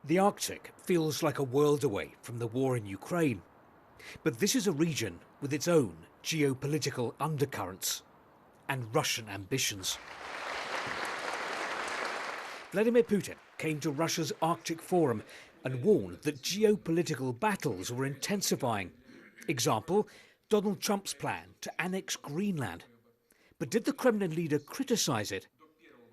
The Arctic feels like a world away from the war in Ukraine. But this is a region with its own geopolitical undercurrents and Russian ambitions. Vladimir Putin came to Russia's Arctic Forum and warned that geopolitical battles were intensifying. Example, Donald Trump's plan to annex Greenland. But did the Kremlin leader criticize it?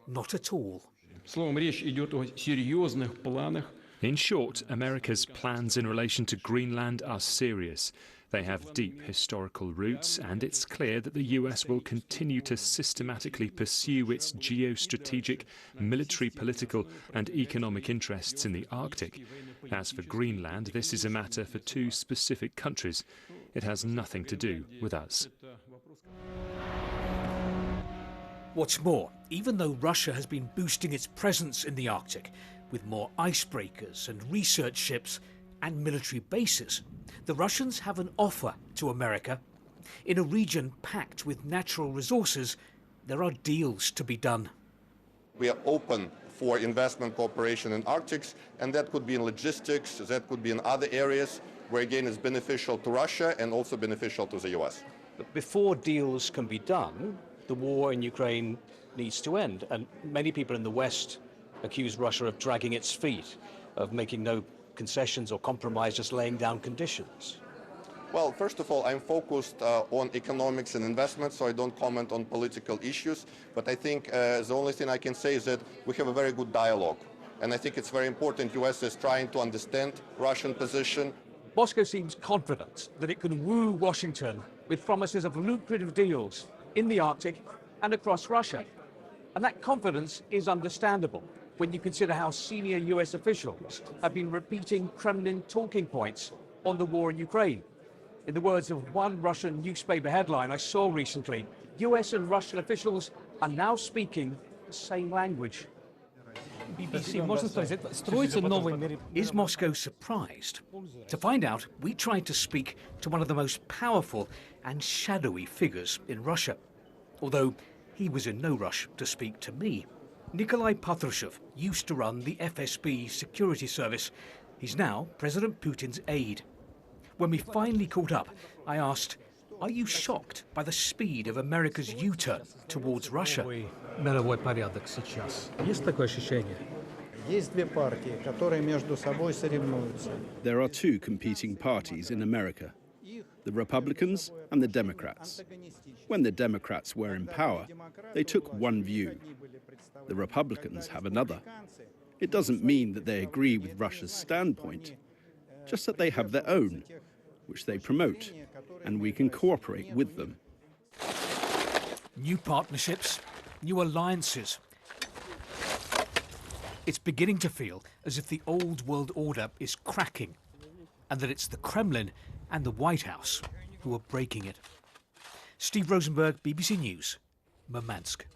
Not at all. Словом, речь идет о серьезных планах. In short, America's plans in relation to Greenland are serious. They have deep historical roots, and it's clear that the US will continue to systematically pursue its geostrategic, military, political and economic interests in the Arctic. As for Greenland, this is a matter for two specific countries. It has nothing to do with us. What's more, even though Russia has been boosting its presence in the Arctic with more icebreakers and research ships and military bases, the Russians have an offer to America. In a region packed with natural resources, there are deals to be done. We are open for investment cooperation in Arctic, and that could be in logistics, that could be in other areas where, again, it's beneficial to Russia and also beneficial to the US. But before deals can be done, the war in Ukraine needs to end. And many people in the West accuse Russia of dragging its feet, of making no concessions or compromise, just laying down conditions. Well, first of all, I'm focused on economics and investment, so I don't comment on political issues. But I think the only thing I can say is that we have a very good dialogue. And I think it's very important the US is trying to understand Russian position. Moscow seems confident that it can woo Washington with promises of lucrative deals in the Arctic and across Russia. And that confidence is understandable when you consider how senior US officials have been repeating Kremlin talking points on the war in Ukraine. In the words of one Russian newspaper headline I saw recently, US and Russian officials are now speaking the same language. Is Moscow surprised? To find out, we tried to speak to one of the most powerful and shadowy figures in Russia, although he was in no rush to speak to me. Nikolai Patrushev used to run the FSB security service. He's now President Putin's aide. When we finally caught up, I asked, are you shocked by the speed of America's U-turn towards Russia? There are two competing parties in America, the Republicans and the Democrats. When the Democrats were in power, they took one view. The Republicans have another. It doesn't mean that they agree with Russia's standpoint, just that they have their own, which they promote, and we can cooperate with them. New partnerships, new alliances. It's beginning to feel as if the old world order is cracking, and that it's the Kremlin and the White House who are breaking it. Steve Rosenberg, BBC News, Murmansk.